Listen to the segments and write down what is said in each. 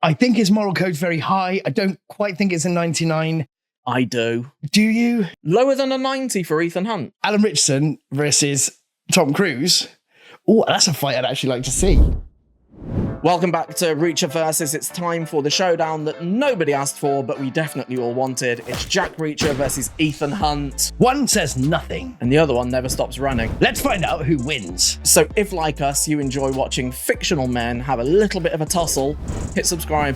I think his moral code's very high. I don't quite think it's a 99. I do. Do you? Lower than a 90 for Ethan Hunt. Alan Ritchson versus Tom Cruise. Oh, that's a fight I'd actually like to see. Welcome back to Reacher Versus. It's time for the showdown that nobody asked for, but we definitely all wanted. It's Jack Reacher versus Ethan Hunt. One says nothing, and the other one never stops running. Let's find out who wins. So if, like us, you enjoy watching fictional men have a little bit of a tussle, hit subscribe.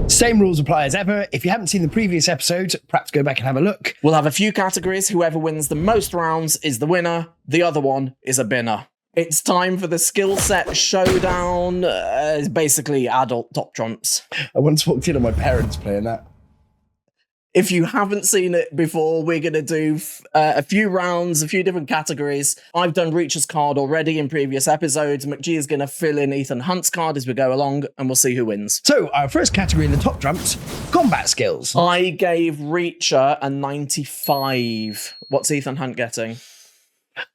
Same rules apply as ever. If you haven't seen the previous episode, perhaps go back and have a look. We'll have a few categories. Whoever wins the most rounds is the winner. The other one is a binner. It's time for the skill set showdown. It's basically adult top trumps. I once walked in on my parents playing that. If you haven't seen it before, we're going to do a few rounds, a few different categories. I've done Reacher's card already in previous episodes. McG is going to fill in Ethan Hunt's card as we go along, and we'll see who wins. So, our first category in the top trumps, combat skills. I gave Reacher a 95. What's Ethan Hunt getting?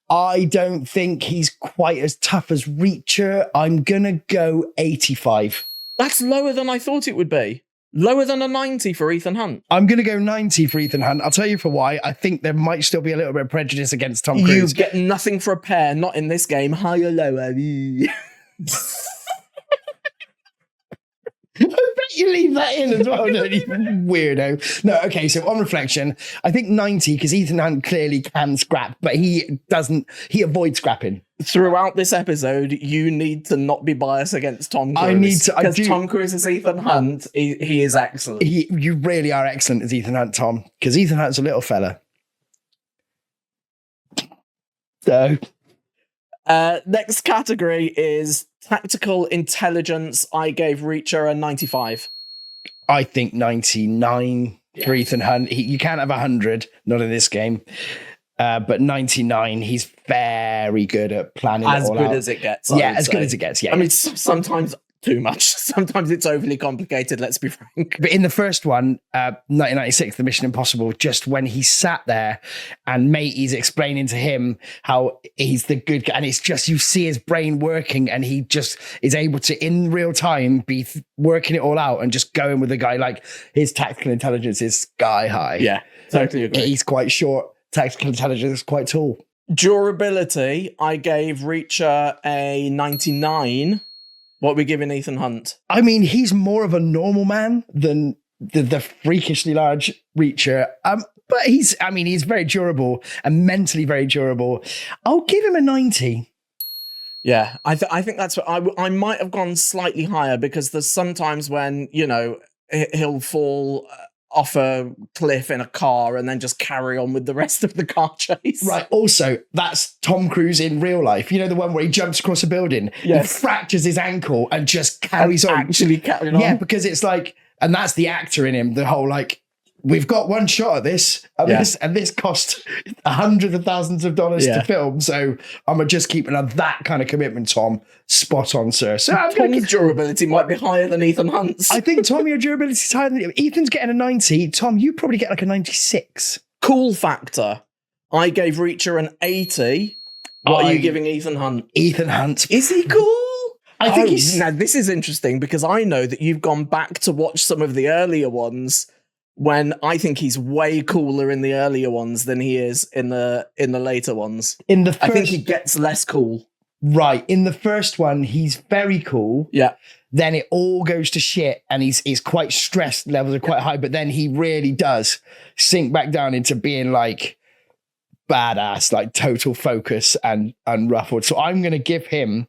I don't think he's quite as tough as Reacher. I'm going to go 85. That's lower than I thought it would be. Lower than a 90 for Ethan Hunt. I'm going to go 90 for Ethan Hunt. I'll tell you for why. I think there might still be a little bit of prejudice against Tom Cruise. You get nothing for a pair, not in this game. Higher, lower. I bet you leave that in as well, don't you? Weirdo. No, okay, so on reflection, I think 90, because Ethan Hunt clearly can scrap, but he avoids scrapping. Throughout this episode, you need to not be biased against Tom Cruise. Because Tom Cruise is Ethan Hunt, he is excellent. You really are excellent as Ethan Hunt, Tom, because Ethan Hunt's a little fella. So... next category is tactical intelligence. I gave Reacher a 95. I think 99 for Ethan Hunt. You can't have 100, not in this game. But 99, he's very good at planning as it all good out. As it gets. Yeah, as good as it gets. Yeah. I mean, sometimes too much. Sometimes it's overly complicated, let's be frank. But in the first one, 1996, the Mission Impossible, just when he sat there and Matey's explaining to him how he's the good guy, and it's just, you see his brain working, and he just is able to, in real time, be working it all out and just going with the guy. Like, his tactical intelligence is sky high. Yeah, totally agree. He's quite short. Tactical intelligence is quite tall. Durability, I gave Reacher a 99. What are we giving Ethan Hunt? I mean, he's more of a normal man than the freakishly large Reacher. But he's very durable and mentally very durable. I'll give him a 90. Yeah, I think that's what I might have gone slightly higher, because there's sometimes when, he'll fall off a cliff in a car and then just carry on with the rest of the car chase. Right. Also, that's Tom Cruise in real life. You know, the one where he jumps across a building, yes, and fractures his ankle and just carries on. Actually carrying on. Yeah, because it's like, and that's the actor in him, the whole like, we've got one shot at this, and this cost hundreds of thousands of dollars to film. So I'm just keeping that kind of commitment, Tom. Spot on, sir. So Tom's durability might be higher than Ethan Hunt's. I think, Tom, your durability is higher than Ethan's getting a 90. Tom, you probably get like a 96. Cool factor. I gave Reacher an 80. What are you giving Ethan Hunt? Ethan Hunt. Is he cool? I think he's... Now, this is interesting, because I know that you've gone back to watch some of the earlier ones, when I think he's way cooler in the earlier ones than he is in the later ones. I think he gets less cool. Right. In the first one, he's very cool. Yeah. Then it all goes to shit, and he's quite stressed. Levels are quite high, but then he really does sink back down into being like badass, like total focus and unruffled. So I'm going to give him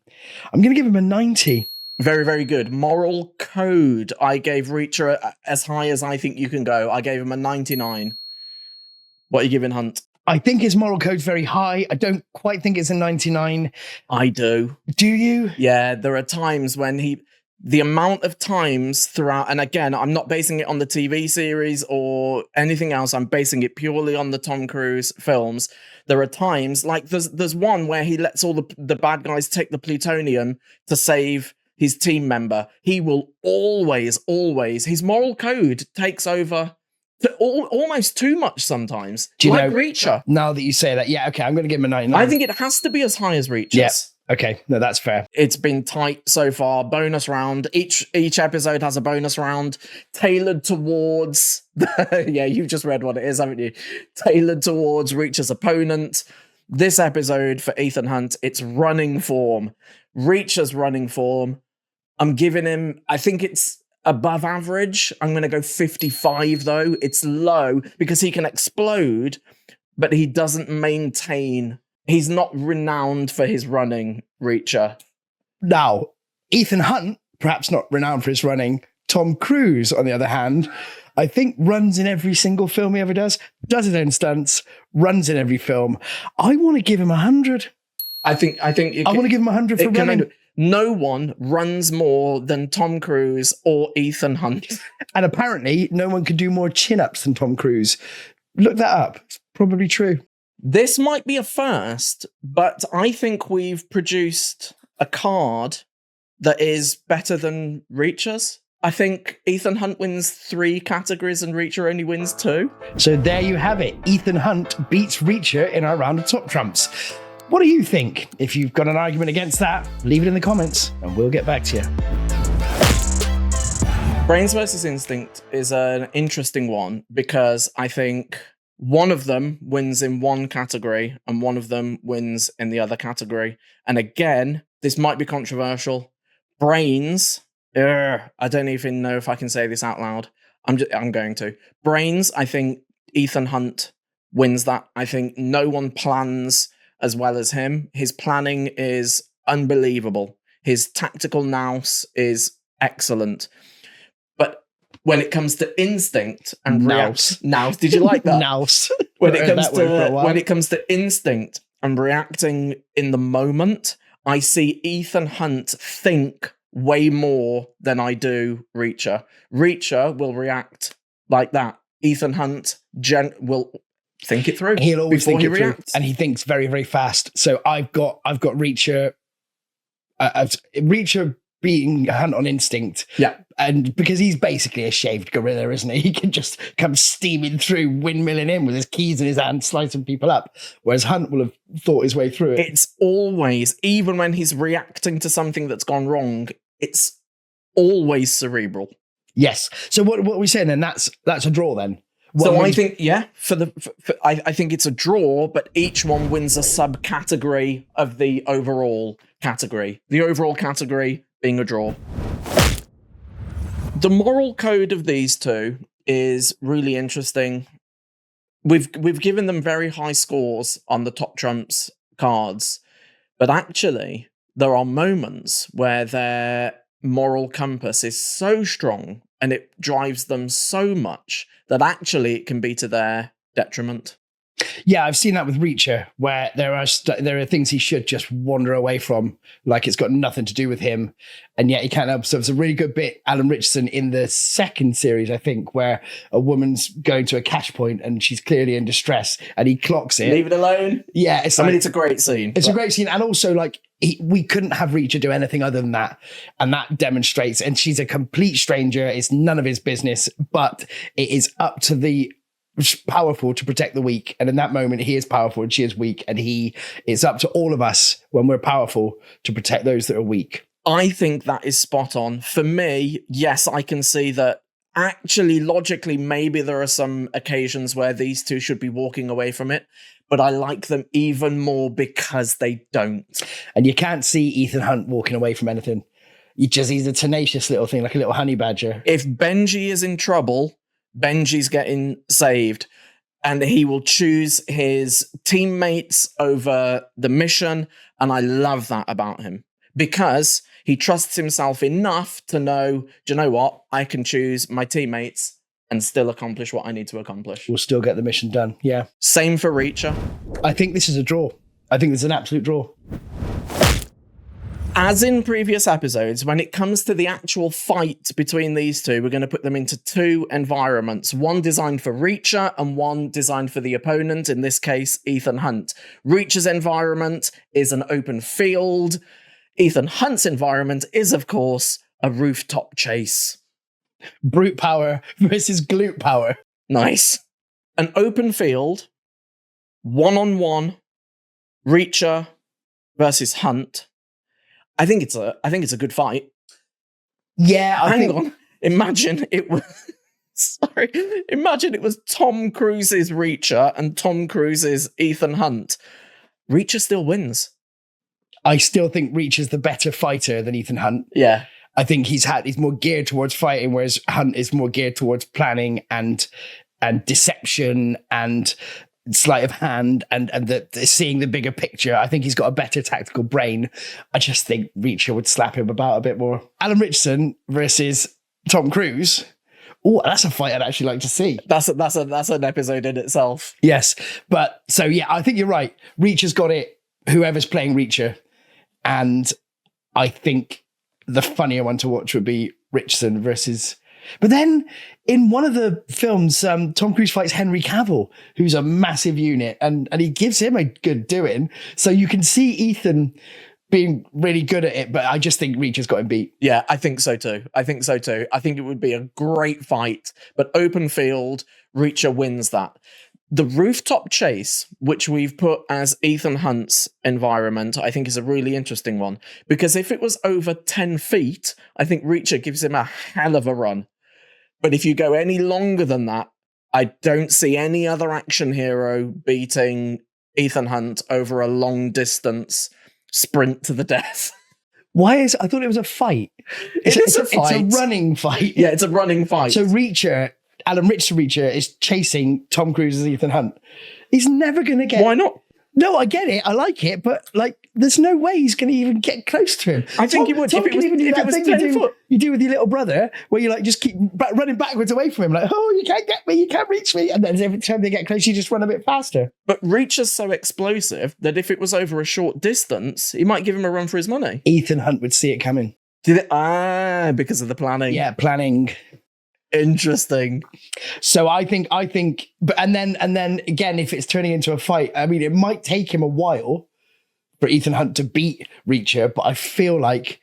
a 90. Very, very good. Moral code. I gave Reacher as high as I think you can go. I gave him a 99. What are you giving Hunt? I think his moral code's very high. I don't quite think it's a 99. I do. Do you? Yeah, there are times when the amount of times throughout, and again, I'm not basing it on the TV series or anything else. I'm basing it purely on the Tom Cruise films. There are times, like there's one where he lets all the bad guys take the plutonium to save his team member. He will always, his moral code takes over almost too much sometimes. Do you like know, Reacher. Now that you say that, yeah, okay, I'm going to give him a 99. I think it has to be as high as Reacher's. Yeah, Okay, no, that's fair. It's been tight so far. Bonus round. Each episode has a bonus round tailored towards. Yeah, you've just read what it is, haven't you? Tailored towards Reacher's opponent. This episode for Ethan Hunt, it's running form. Reacher's running form. I'm giving him. I think it's above average. I'm going to go 55 though. It's low because he can explode, but he doesn't maintain. He's not renowned for his running, Reacher. Now, Ethan Hunt, perhaps not renowned for his running. Tom Cruise, on the other hand, I think runs in every single film he ever does his own stunts, runs in every film. I want to give him 100. I want to give him 100 for running. No one runs more than Tom Cruise or Ethan Hunt. And apparently, no one can do more chin-ups than Tom Cruise. Look that up. It's probably true. This might be a first, but I think we've produced a card that is better than Reacher's. I think Ethan Hunt wins 3 categories and Reacher only wins 2. So there you have it. Ethan Hunt beats Reacher in our round of top trumps. What do you think? If you've got an argument against that, leave it in the comments and we'll get back to you. Brains versus Instinct is an interesting one because I think one of them wins in one category and one of them wins in the other category. And again, this might be controversial. Brains, I don't even know if I can say this out loud. I'm going to. Brains, I think Ethan Hunt wins that. I think no one plans as well as him. His planning is unbelievable. His tactical nous is excellent. But when it comes to instinct and nous, did you like that? Nous. When it comes to instinct and reacting in the moment, I see Ethan Hunt think way more than I do Reacher. Reacher will react like that. Ethan Hunt will think it through. He'll always think it through, and he thinks very, very fast. So I've got Reacher. Reacher beating Hunt on instinct. Yeah. And because he's basically a shaved gorilla, isn't he? He can just come steaming through, windmilling in with his keys in his hand, slicing people up. Whereas Hunt will have thought his way through it. It's always, even when he's reacting to something that's gone wrong, it's always cerebral. Yes. So what are we saying then? That's a draw then. I think, yeah, I think it's a draw, but each one wins a subcategory of the overall category. The overall category being a draw. The moral code of these two is really interesting. We've given them very high scores on the top trumps cards, but actually there are moments where their moral compass is so strong and it drives them so much that actually it can be to their detriment. Yeah, I've seen that with Reacher, where there are things he should just wander away from, like it's got nothing to do with him, and yet he can't help himself. It's a really good bit, Alan Ritchson, in the second series, I think, where a woman's going to a catch point and she's clearly in distress, and he clocks it. Leave it alone. Yeah, it's a great scene. It's a great scene, and also like we couldn't have Reacher do anything other than that, and that demonstrates. And she's a complete stranger; it's none of his business, but it is up to the powerful to protect the weak, and in that moment he is powerful and she is weak, and it's up to all of us when we're powerful to protect those that are weak. I think that is spot on. For me, yes, I can see that actually logically maybe there are some occasions where these two should be walking away from it, but I like them even more because they don't. And you can't see Ethan Hunt walking away from anything. He's a tenacious little thing, like a little honey badger. If Benji is in trouble, Benji's getting saved, and he will choose his teammates over the mission. And I love that about him because he trusts himself enough to know, do you know what? I can choose my teammates and still accomplish what I need to accomplish. We'll still get the mission done. Yeah. Same for Reacher. I think this is a draw. I think this is an absolute draw. As in previous episodes, when it comes to the actual fight between these two, we're going to put them into 2 environments, one designed for Reacher and one designed for the opponent, in this case, Ethan Hunt. Reacher's environment is an open field. Ethan Hunt's environment is, of course, a rooftop chase. Brute power versus glute power. Nice. An open field, one-on-one, Reacher versus Hunt. I think it's a good fight. Yeah, Hang on. Imagine it was sorry. Imagine it was Tom Cruise's Reacher and Tom Cruise's Ethan Hunt. Reacher still wins. I still think Reach is the better fighter than Ethan Hunt. Yeah. I think he's more geared towards fighting, whereas Hunt is more geared towards planning and deception and sleight of hand and the seeing the bigger picture. I think he's got a better tactical brain. I just think Reacher would slap him about a bit more. Alan Ritchson versus Tom Cruise. Oh, that's a fight I'd actually like to see. That's an episode in itself. Yes, but so yeah, I think you're right. Reacher's got it. Whoever's playing Reacher, and I think the funnier one to watch would be Ritchson versus. But then in one of the films, Tom Cruise fights Henry Cavill, who's a massive unit, and he gives him a good doing. So you can see Ethan being really good at it, but I just think Reacher's got him beat. Yeah, I think so too. I think it would be a great fight, but open field, Reacher wins that. The rooftop chase, which we've put as Ethan Hunt's environment, I think is a really interesting one. Because if it was over 10 feet, I think Reacher gives him a hell of a run. But if you go any longer than that, I don't see any other action hero beating Ethan Hunt over a long distance sprint to the death. I thought it was a fight. It's a fight. It's a running fight. Yeah, it's a running fight. So Alan Ritchson Reacher is chasing Tom Cruise's Ethan Hunt. He's never going to get... Why not? No, I get it. I like it. But there's no way he's going to even get close to him. I think he would. Tom If it was 10 foot. You do with your little brother, where you just keep running backwards away from him. Like, oh, you can't get me. You can't reach me. And then every time they get close, you just run a bit faster. But Reacher's so explosive that if it was over a short distance, he might give him a run for his money. Ethan Hunt would see it coming. Because of the planning. Yeah, planning. Interesting. So I think, but and then again, if it's turning into a fight, I mean, it might take him a while for Ethan Hunt to beat Reacher, but I feel like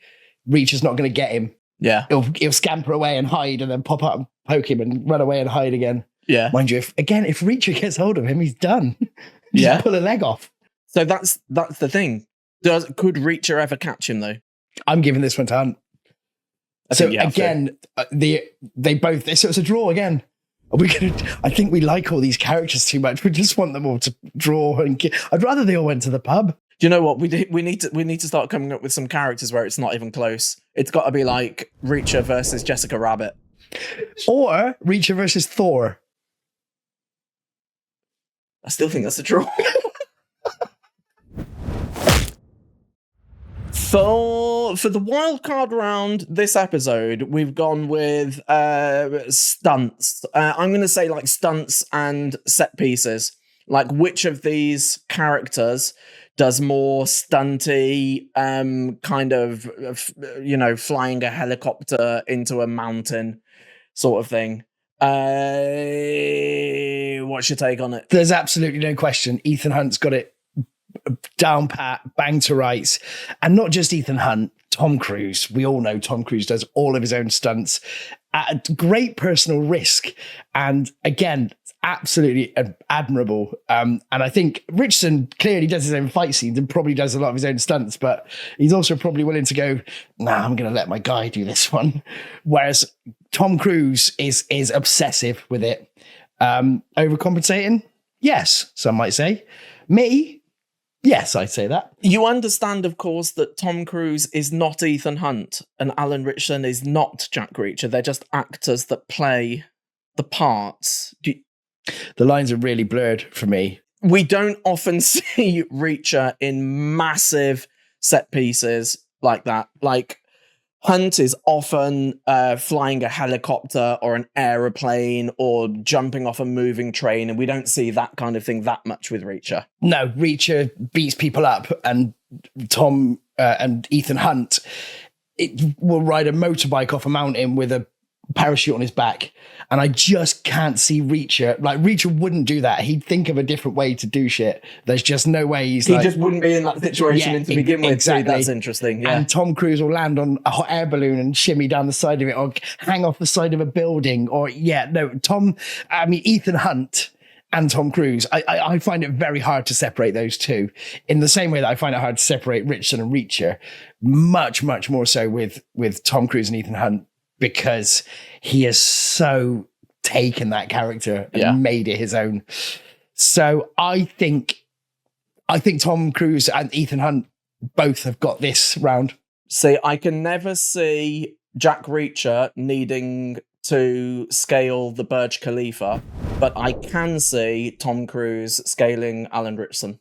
Reacher's not going to get him. Yeah, he'll scamper away and hide, and then pop up and poke him and run away and hide again. Yeah, mind you, if Reacher gets hold of him, he's done. Just pull a leg off. So that's the thing. Could Reacher ever catch him though? I'm giving this one to Hunt. So again, they both. So it's a draw again. I think we like all these characters too much. We just want them all to draw I'd rather they all went to the pub. Do you know what we need to start coming up with some characters where it's not even close. It's got to be like Reacher versus Jessica Rabbit, or Reacher versus Thor. I still think that's a draw. For the wildcard round this episode, we've gone with stunts. I'm going to say stunts and set pieces. Like, which of these characters does more stunty, kind of, flying a helicopter into a mountain sort of thing. What's your take on it? There's absolutely no question. Ethan Hunt's got it down pat, bang to rights. And not just Ethan Hunt, Tom Cruise. We all know Tom Cruise does all of his own stunts at great personal risk. And again, absolutely admirable. And I think Ritchson clearly does his own fight scenes and probably does a lot of his own stunts, but he's also probably willing to go, I'm going to let my guy do this one. Whereas Tom Cruise is obsessive with it. Overcompensating? Yes, some might say. Me? Yes, I'd say that. You understand, of course, that Tom Cruise is not Ethan Hunt and Alan Ritchson is not Jack Reacher. They're just actors that play the parts. The lines are really blurred for me. We don't often see Reacher in massive set pieces like that. Like, Hunt is often flying a helicopter or an aeroplane or jumping off a moving train, and we don't see that kind of thing that much with Reacher. No, Reacher beats people up, and Tom and Ethan Hunt will ride a motorbike off a mountain with a parachute on his back, and I just can't see Reacher. Like, Reacher wouldn't do that. He'd think of a different way to do shit. There's just no way he just wouldn't be in that situation to begin with. Exactly. That's interesting. Yeah. And Tom Cruise will land on a hot air balloon and shimmy down the side of it, or hang off the side of a building, or Ethan Hunt and Tom Cruise. I find it very hard to separate those two in the same way that I find it hard to separate Ritchson and Reacher, much more so with Tom Cruise and Ethan Hunt, because he has so taken that character and made it his own. So I think Tom Cruise and Ethan Hunt both have got this round. See, I can never see Jack Reacher needing to scale the Burj Khalifa, but I can see Tom Cruise scaling Alan Ritchson.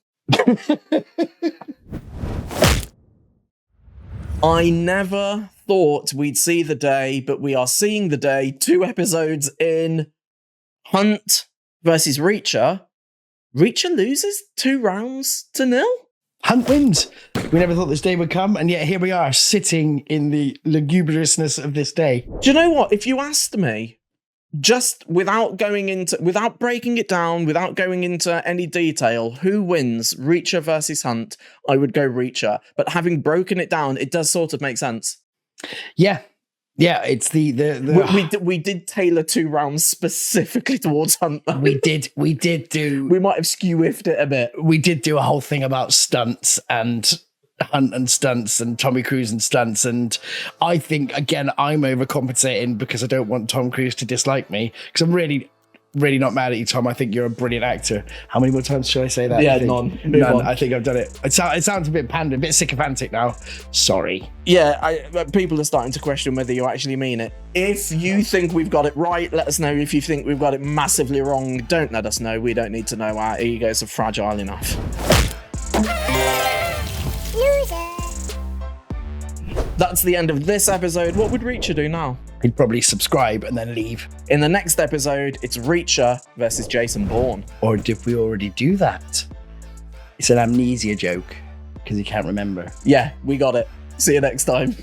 I never thought we'd see the day, but we are seeing the day. 2 episodes in. Hunt versus Reacher. Reacher loses 2-0. Hunt wins. We never thought this day would come, and yet here we are, sitting in the lugubriousness of this day. Do you know what? If you asked me, just without breaking it down, without going into any detail, who wins, Reacher versus Hunt, I would go Reacher. But having broken it down, it does sort of make sense. Yeah. Yeah, it's the we did tailor 2 rounds specifically towards Hunt. We did do. We might have skew-whiffed it a bit. We did do a whole thing about stunts and Hunt and stunts and Tommy Cruise and stunts, and I think again I'm overcompensating because I don't want Tom Cruise to dislike me, because I'm really not mad at you, Tom. I think you're a brilliant actor. How many more times should I say that? Yeah, none. None. I think I've done it. It sounds a bit pandered, a bit sycophantic now. Sorry. Yeah, people are starting to question whether you actually mean it. If you think we've got it right, let us know. If you think we've got it massively wrong, don't let us know. We don't need to know. Our egos are fragile enough. That's the end of this episode. What would Reacher do now? He'd probably subscribe and then leave. In the next episode, it's Reacher versus Jason Bourne. Or did we already do that? It's an amnesia joke because he can't remember. Yeah, we got it. See you next time.